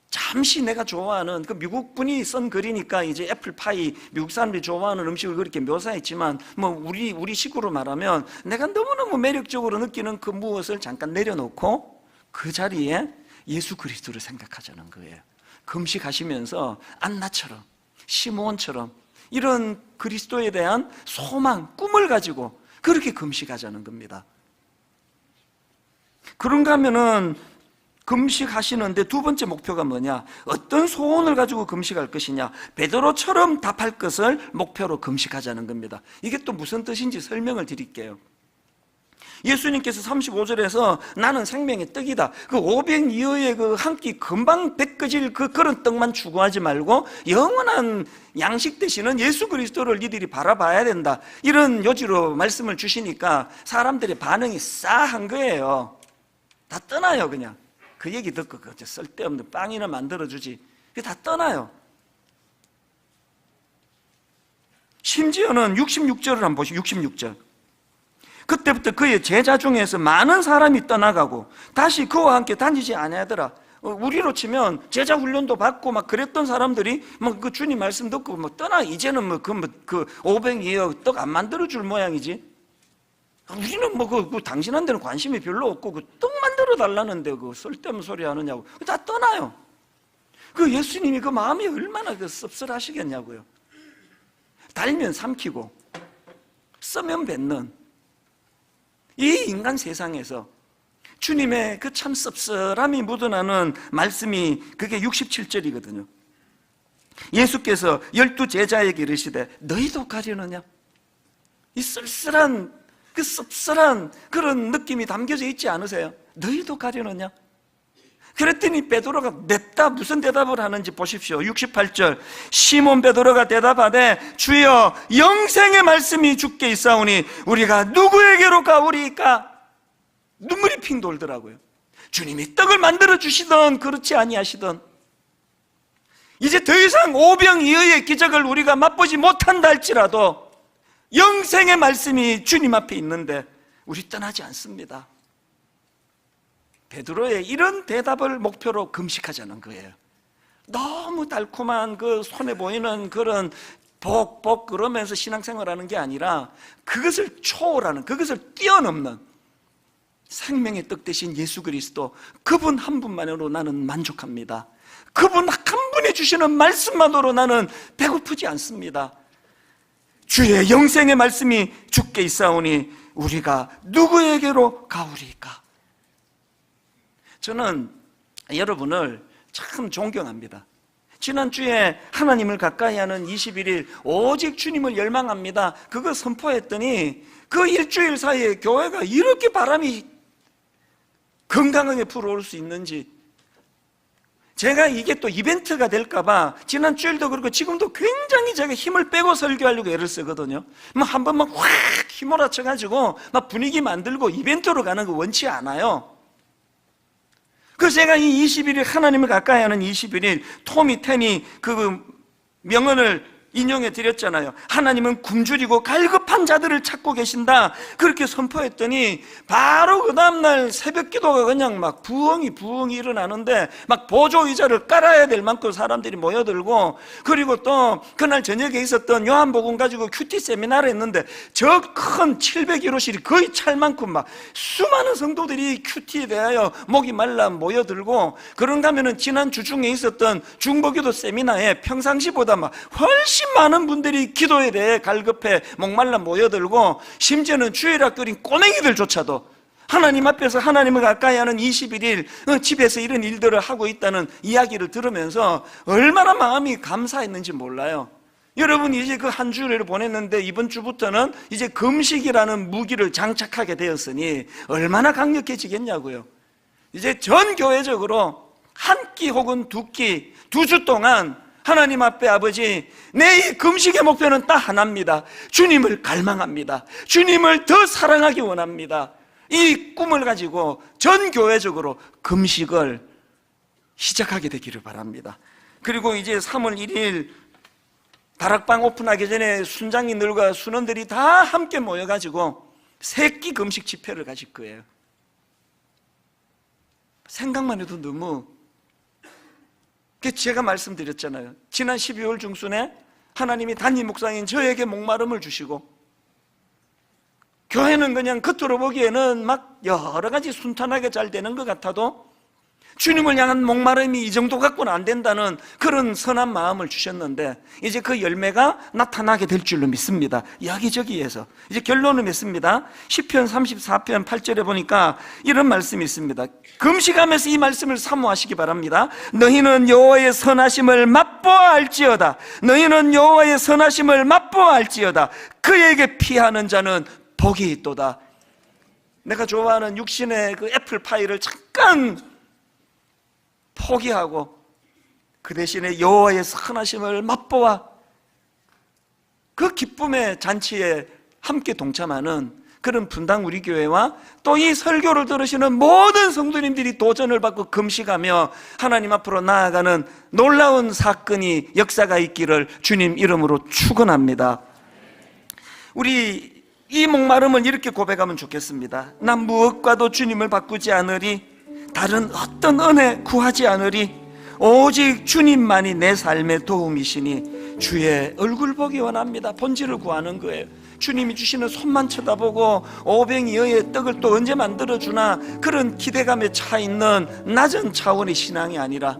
잠시 내가 좋아하는 그 미국 분이 쓴 글이니까 이제 애플파이, 미국 사람들이 좋아하는 음식을 그렇게 묘사했지만 뭐 우리 식으로 말하면 내가 너무너무 매력적으로 느끼는 그 무엇을 잠깐 내려놓고 그 자리에 예수 그리스도를 생각하자는 거예요. 금식하시면서 안나처럼 시므온처럼 이런 그리스도에 대한 소망, 꿈을 가지고 그렇게 금식하자는 겁니다. 그런가 하면은 금식하시는데 두 번째 목표가 뭐냐? 어떤 소원을 가지고 금식할 것이냐? 베드로처럼 답할 것을 목표로 금식하자는 겁니다. 이게 또 무슨 뜻인지 설명을 드릴게요. 예수님께서 35절에서 나는 생명의 떡이다, 그 500이어의 그 한 끼 금방 배꺼질 그런 떡만 추구하지 말고 영원한 양식 되시는 예수 그리스도를 니들이 바라봐야 된다, 이런 요지로 말씀을 주시니까 사람들의 반응이 싸한 거예요. 다 떠나요. 그냥 그 얘기 듣고 쓸데없는 빵이나 만들어주지, 그게 다 떠나요. 심지어는 66절을 한번 보시죠. 66절. 그때부터 그의 제자 중에서 많은 사람이 떠나가고 다시 그와 함께 다니지 아니하더라. 우리로 치면 제자 훈련도 받고 막 그랬던 사람들이 뭐 그 주님 말씀 듣고 뭐 떠나, 이제는 뭐 그 500이어 떡 안 만들어줄 모양이지. 우리는 뭐 당신한테는 관심이 별로 없고 그 떡 만들어 달라는데 그 쓸데없는 소리 하느냐고 다 떠나요. 그 예수님이 그 마음이 얼마나 그 씁쓸하시겠냐고요. 달면 삼키고 써면 뱉는 이 인간 세상에서 주님의 그 참 씁쓸함이 묻어나는 말씀이 그게 67절이거든요. 예수께서 12 제자에게 이르시되 너희도 가려느냐? 이 쓸쓸한 그 씁쓸한 그런 느낌이 담겨져 있지 않으세요? 너희도 가려느냐? 그랬더니 베드로가 냈다 무슨 대답을 하는지 보십시오. 68절. 시몬 베드로가 대답하되 주여 영생의 말씀이 주께 있사오니 우리가 누구에게로 가오리이까? 눈물이 핑 돌더라고요. 주님이 떡을 만들어 주시던 그렇지 아니하시던 이제 더 이상 오병이어의 기적을 우리가 맛보지 못한다 할지라도 영생의 말씀이 주님 앞에 있는데 우리 떠나지 않습니다. 베드로의 이런 대답을 목표로 금식하자는 거예요. 너무 달콤한 그 손에 보이는 그런 복 그러면서 신앙생활하는 게 아니라 그것을 초월하는, 그것을 뛰어넘는 생명의 떡 대신 예수 그리스도, 그분 한 분만으로 나는 만족합니다. 그분 한 분이 주시는 말씀만으로 나는 배고프지 않습니다. 주의 영생의 말씀이 주께 있사오니 우리가 누구에게로 가오리까? 저는 여러분을 참 존경합니다. 지난주에 하나님을 가까이 하는 21일 오직 주님을 열망합니다, 그거 선포했더니 그 일주일 사이에 교회가 이렇게 바람이 건강하게 불어올 수 있는지, 제가 이게 또 이벤트가 될까봐 지난주일도 그렇고 지금도 굉장히 제가 힘을 빼고 설교하려고 애를 쓰거든요. 한 번만 확 휘몰아쳐가지고 막 분위기 만들고 이벤트로 가는 거 원치 않아요. 그래서 제가 이 21일, 하나님을 가까이 하는 21일, 토미 텐이 그 명언을 인용해 드렸잖아요. 하나님은 굶주리고 갈급한 자들을 찾고 계신다, 그렇게 선포했더니 바로 그 다음날 새벽 기도가 그냥 막 부엉이 일어나는데 막 보조의자를 깔아야 될 만큼 사람들이 모여들고, 그리고 또 그날 저녁에 있었던 요한복음 가지고 큐티 세미나를 했는데 저 큰 701호실이 거의 찰 만큼 막 수많은 성도들이 큐티에 대하여 목이 말라 모여들고, 그런가 하면은 지난 주 중에 있었던 중보기도 세미나에 평상시보다 막 훨씬 많은 분들이 기도에 대해 갈급해 목말라 모여들고, 심지어는 주일학교인 꼬맹이들조차도 하나님 앞에서 하나님을 가까이 하는 21일 집에서 이런 일들을 하고 있다는 이야기를 들으면서 얼마나 마음이 감사했는지 몰라요. 여러분, 이제 그 한 주를 보냈는데 이번 주부터는 이제 금식이라는 무기를 장착하게 되었으니 얼마나 강력해지겠냐고요. 이제 전 교회적으로 한 끼 혹은 두 끼, 2주 동안 하나님 앞에, 아버지, 내 이 금식의 목표는 딱 하나입니다. 주님을 갈망합니다. 주님을 더 사랑하기 원합니다. 이 꿈을 가지고 전 교회적으로 금식을 시작하게 되기를 바랍니다. 그리고 이제 3월 1일 다락방 오픈하기 전에 순장님들과 순원들이 다 함께 모여가지고 세끼 금식 집회를 가질 거예요. 생각만 해도 너무, 제가 말씀드렸잖아요. 지난 12월 중순에 하나님이 담임 목사인 저에게 목마름을 주시고, 교회는 그냥 겉으로 보기에는 막 여러 가지 순탄하게 잘 되는 것 같아도 주님을 향한 목마름이 이 정도 갖고는 안 된다는 그런 선한 마음을 주셨는데, 이제 그 열매가 나타나게 될 줄로 믿습니다. 여기저기에서 이제 결론을 맺습니다. 시편 34편 8절에 보니까 이런 말씀이 있습니다. 금식하면서 이 말씀을 사모하시기 바랍니다. 너희는 여호와의 선하심을 맛보아 알지어다. 너희는 여호와의 선하심을 맛보아 알지어다. 그에게 피하는 자는 복이 있도다. 내가 좋아하는 육신의 그 애플파이를 잠깐 포기하고 그 대신에 여호와의 선하심을 맛보아 그 기쁨의 잔치에 함께 동참하는 그런 분당 우리 교회와 또 이 설교를 들으시는 모든 성도님들이 도전을 받고 금식하며 하나님 앞으로 나아가는 놀라운 사건이, 역사가 있기를 주님 이름으로 축원합니다. 우리 이 목마름을 이렇게 고백하면 좋겠습니다. 난 무엇과도 주님을 바꾸지 않으리, 다른 어떤 은혜 구하지 않으리, 오직 주님만이 내 삶의 도움이시니 주의 얼굴 보기 원합니다. 본질을 구하는 거예요. 주님이 주시는 손만 쳐다보고 오병이어의 떡을 또 언제 만들어주나 그런 기대감에 차 있는 낮은 차원의 신앙이 아니라,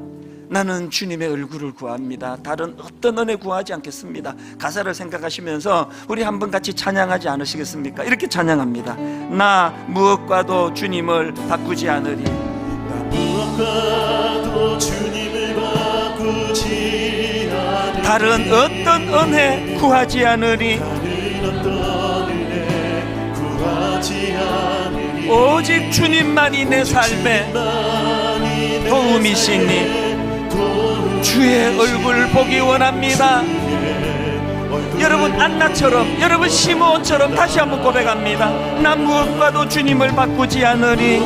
나는 주님의 얼굴을 구합니다. 다른 어떤 은혜 구하지 않겠습니다. 가사를 생각하시면서 우리 한번 같이 찬양하지 않으시겠습니까? 이렇게 찬양합니다. 나 무엇과도 주님을 바꾸지 않으리. 무엇과도 주님을 바꾸지 않으리. 다른 어떤 은혜 구하지 않으리. 다른 어떤 은혜 구하지 않으리. 오직 주님만이 내 삶의 도움이시니 주의 얼굴 보기 원합니다. 여러분 안나처럼, 여러분 시므온처럼 다시 한번 고백합니다. 난 무엇과도 주님을 바꾸지 않으리.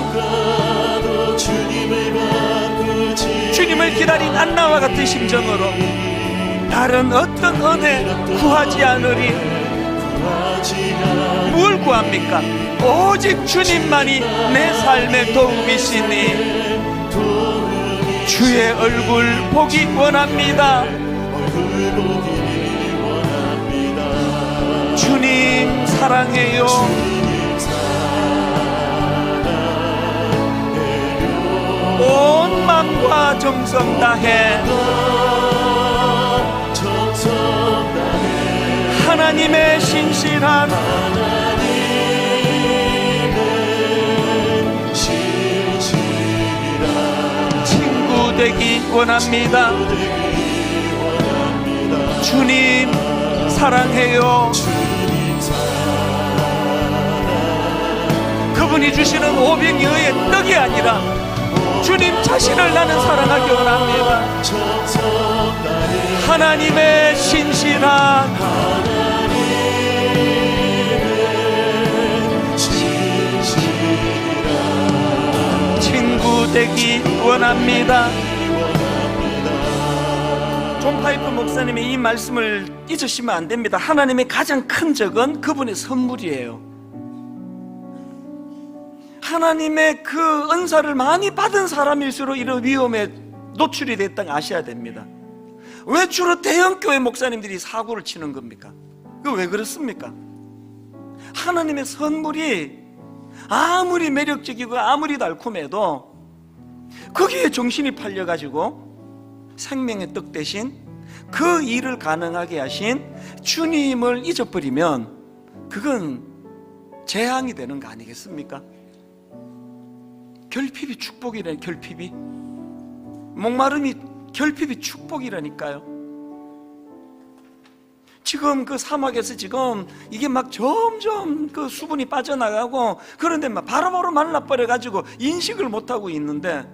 주님을 기다린 안나와 같은 심정으로 다른 어떤 은혜 구하지 않으리. 뭘 구합니까? 오직 주님만이 내 삶의 도움이시니 주의 얼굴 보기 원합니다. 주님 사랑해요. 온 마음과 정성 다해 하나님의 신실한 친구 되기 원합니다. 주님 사랑해요. 그분이 주시는 오병이어의 떡이 아니라 주님 자신을 나는 사랑하기 원합니다. 하나님의 신실한 친구 되기 원합니다. 존 파이프 목사님의 이 말씀을 잊으시면 안 됩니다. 하나님의 가장 큰 적은 그분의 선물이에요. 하나님의 그 은사를 많이 받은 사람일수록 이런 위험에 노출이 됐다는 걸 아셔야 됩니다. 왜 주로 대형교회 목사님들이 사고를 치는 겁니까? 그 왜 그렇습니까? 하나님의 선물이 아무리 매력적이고 아무리 달콤해도 거기에 정신이 팔려가지고 생명의 떡 대신 그 일을 가능하게 하신 주님을 잊어버리면 그건 재앙이 되는 거 아니겠습니까? 결핍이 축복이라니. 결핍이 목마름이 결핍이 축복이라니까요. 지금 그 사막에서 지금 이게 막 점점 그 수분이 빠져나가고 그런데 막 바로바로 말라버려가지고 인식을 못하고 있는데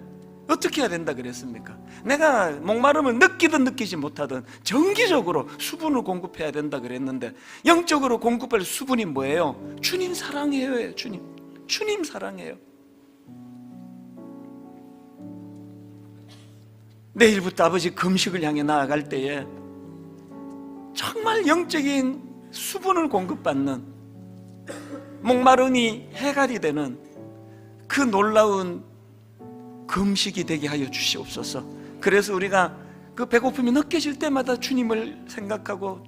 어떻게 해야 된다 그랬습니까? 내가 목마름을 느끼든 느끼지 못하든 정기적으로 수분을 공급해야 된다 그랬는데 영적으로 공급할 수분이 뭐예요? 주님 사랑해요. 주님 사랑해요. 내일부터 아버지 금식을 향해 나아갈 때에 정말 영적인 수분을 공급받는 목마름이 해갈이 되는 그 놀라운 금식이 되게 하여 주시옵소서. 그래서 우리가 그 배고픔이 느껴질 때마다 주님을 생각하고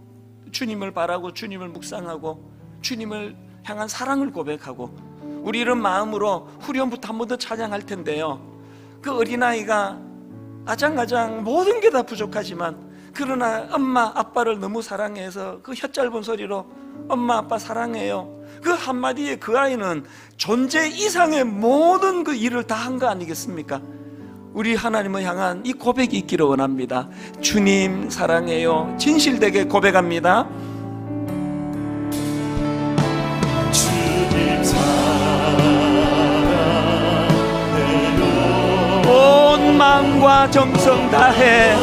주님을 바라고 주님을 묵상하고 주님을 향한 사랑을 고백하고 우리 이런 마음으로 후렴부터 한 번 더 찬양할 텐데요. 그 어린아이가 아장아장 모든 게 다 부족하지만 그러나 엄마 아빠를 너무 사랑해서 그 혀 짧은 소리로 엄마 아빠 사랑해요, 그 한마디에 그 아이는 존재 이상의 모든 그 일을 다 한 거 아니겠습니까? 우리 하나님을 향한 이 고백이 있기를 원합니다. 주님 사랑해요. 진실되게 고백합니다. 주님 사랑해요. 온 마음과 정성 다해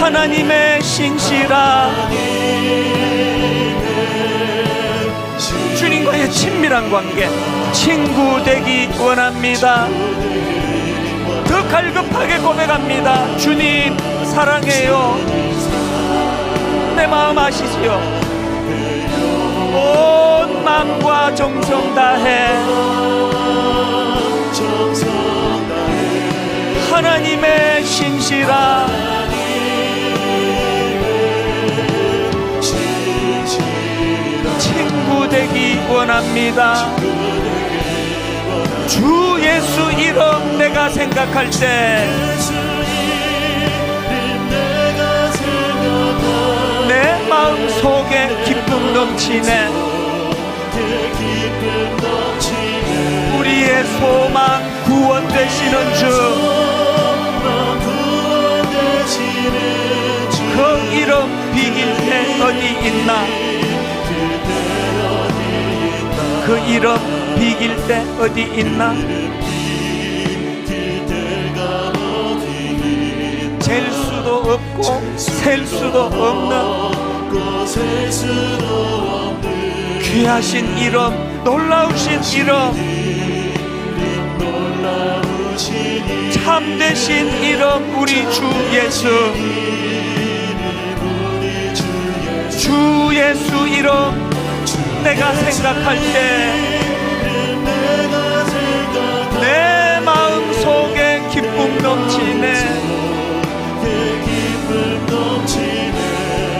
하나님의 신실한 주님과의 친밀한 관계, 친구 되기 원합니다. 더 갈급하게 고백합니다. 주님 사랑해요. 내 마음 아시지요? 온 마음과 정성 다해 하나님의 신실한 친구 되기 원합니다. 주 예수 이름 내가 생각할 때 내 마음 속에 기쁨 넘치네. 우리의 소망 구원 되시는 주, 그 이름 비길 때 어디 있나? 그 이름 비길 때 어디 있나? 잴 수도 없고 셀 수도 없는 귀하신 이름, 놀라우신 이름, 참되신 이름 우리 주 예수. 주 예수 이름 내가 생각할 때 내 마음 속에 기쁨 넘치네.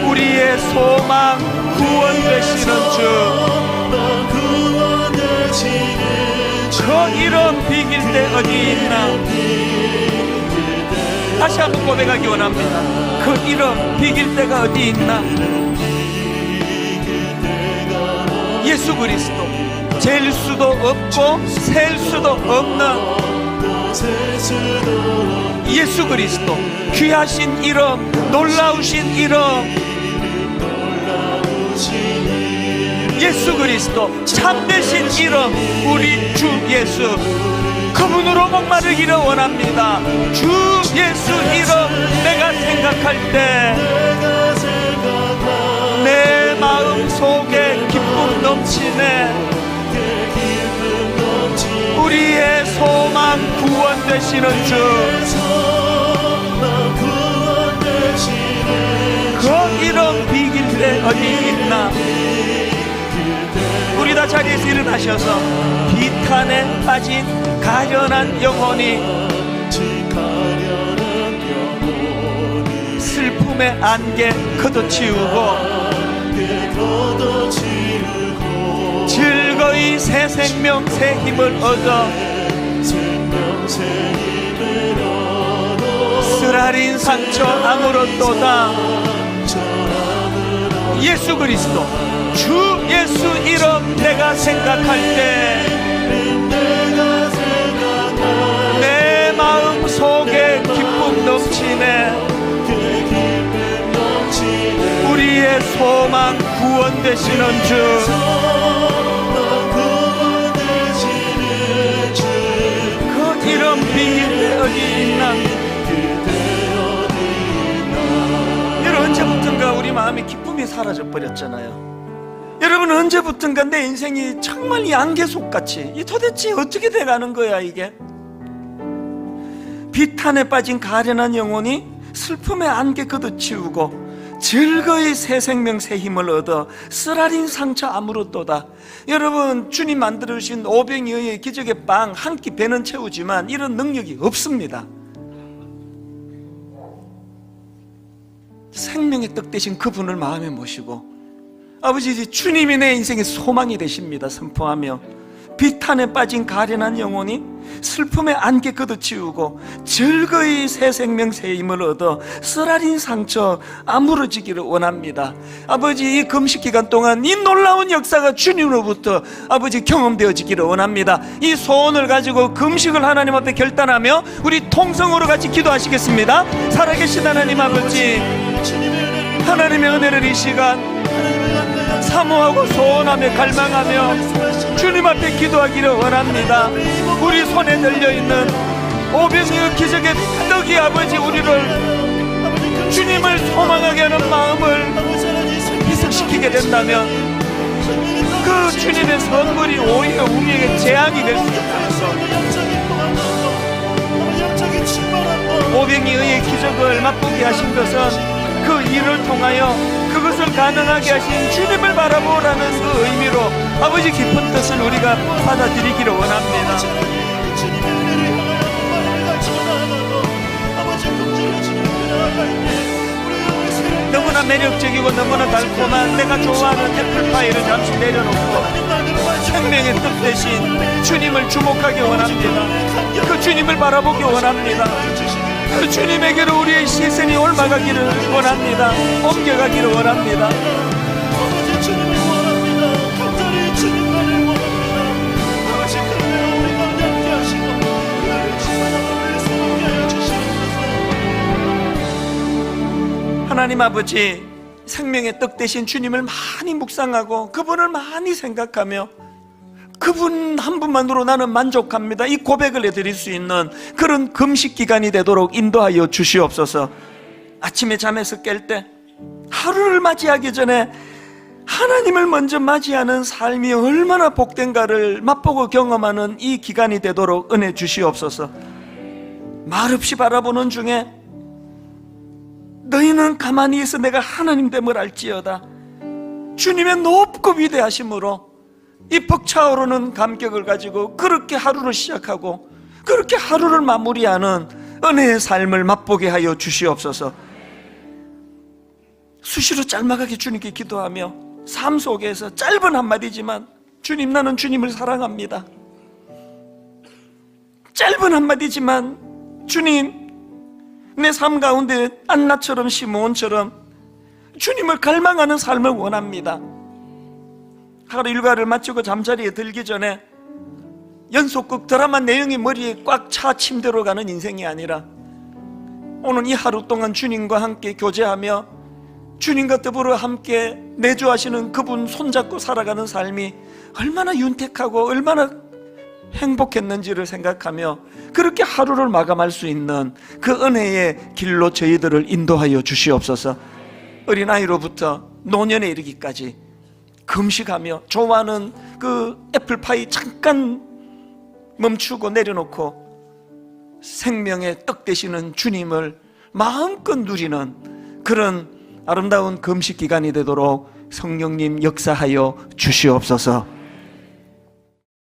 우리의 소망 구원 되시는 주, 그 이름 비길 때 어디 있나? 다시 한번 고백하기 원합니다. 그 이름 비길 때가 어디 있나? 예수 그리스도, 잴 수도 없고 셀 수도 없는 예수 그리스도 귀하신 이름, 놀라우신 이름, 예수 그리스도 참되신 이름, 우리 주 예수, 그분으로 목마르기를 원합니다. 주 예수 이름 내가 생각할 때 내 마음 속에 기쁨 넘치네. 우리의 소망 구원 되시는 주, 그 이름 비길 때 어디 있나. 우리 다 자리에서 일어나셔서 비탄에 빠진 가련한 영혼이, 슬픔의 안개 걷어치우고 즐거이 새 생명 새 힘을 얻어 쓰라린 상처 아물었도다. 예수 그리스도 주 예수 이름 내가 생각할 때 내 마음 속에 기쁨 넘치네. 우리의 소망 구원 되시는 주, 그 이름 비길 때 어디 있나. 여러분, 언제부턴가 우리 마음에 기쁨이 사라져 버렸잖아요. 여러분, 언제부턴가 내 인생이 정말 이 안개 속같이, 이 도대체 어떻게 돼가는 거야 이게. 비탄에 빠진 가련한 영혼이 슬픔의 안개 걷어치우고 즐거이 새 생명 새 힘을 얻어 쓰라린 상처 아물었도다. 여러분, 주님 만들어주신 오병이어의 기적의 빵 한 끼 배는 채우지만 이런 능력이 없습니다. 생명의 떡 대신 그분을 마음에 모시고, 아버지 주님이 내 인생의 소망이 되십니다 선포하며, 비탄에 빠진 가련한 영혼이 슬픔의 안개 걷어치우고 즐거이 새 생명 새 힘을 얻어 쓰라린 상처 아물어지기를 원합니다. 아버지, 이 금식 기간 동안 이 놀라운 역사가 주님으로부터 아버지 경험되어지기를 원합니다. 이 소원을 가지고 금식을 하나님 앞에 결단하며 우리 통성으로 같이 기도하시겠습니다. 살아계신 하나님 아버지, 하나님의 은혜를 이 시간 사모하고 소원하며 갈망하며 주님 앞에 기도하기를 원합니다. 우리 손에 들려있는 오병이어 기적의 떡이 아버지 우리를 주님을 소망하게 하는 마음을 희석시키게 된다면 그 주님의 선물이 오히려 우리에게 재앙이 될 수 있어서 오병이어의 기적을 맛보게 하신 것은 그 일을 통하여 그것을 가능하게 하신 주님을 바라보라는 그 의미로 아버지 깊은 뜻을 우리가 받아들이기를 원합니다. 너무나 매력적이고 너무나 달콤한 내가 좋아하는 애플파이를 잠시 내려놓고 생명의 뜻 대신 주님을 주목하기 원합니다. 그 주님을 바라보기 원합니다. 그 주님에게로 우리의 시선이 옮아가기를 원합니다. 옮겨가기를 원합니다. 하나님 아버지, 생명의 떡 대신 주님을 많이 묵상하고 그분을 많이 생각하며 그분 한 분만으로 나는 만족합니다, 이 고백을 해드릴 수 있는 그런 금식 기간이 되도록 인도하여 주시옵소서. 아침에 잠에서 깰 때 하루를 맞이하기 전에 하나님을 먼저 맞이하는 삶이 얼마나 복된가를 맛보고 경험하는 이 기간이 되도록 은혜 주시옵소서. 말없이 바라보는 중에 너희는 가만히 있어 내가 하나님됨을 알지어다. 주님의 높고 위대하심으로 이 벅차오르는 감격을 가지고 그렇게 하루를 시작하고 그렇게 하루를 마무리하는 은혜의 삶을 맛보게 하여 주시옵소서. 수시로 짧아가게 주님께 기도하며 삶 속에서 짧은 한마디지만 주님, 나는 주님을 사랑합니다. 짧은 한마디지만 주님, 내 삶 가운데 안나처럼 시므온처럼 주님을 갈망하는 삶을 원합니다. 하루 일과를 마치고 잠자리에 들기 전에 연속극 드라마 내용이 머리에 꽉 차 침대로 가는 인생이 아니라 오늘 이 하루 동안 주님과 함께 교제하며 주님과 더불어 함께 내주하시는 그분 손잡고 살아가는 삶이 얼마나 윤택하고 얼마나 행복했는지를 생각하며 그렇게 하루를 마감할 수 있는 그 은혜의 길로 저희들을 인도하여 주시옵소서. 어린아이로부터 노년에 이르기까지 금식하며 좋아하는 그 애플파이 잠깐 멈추고 내려놓고 생명의 떡 되시는 주님을 마음껏 누리는 그런 아름다운 금식 기간이 되도록 성령님 역사하여 주시옵소서.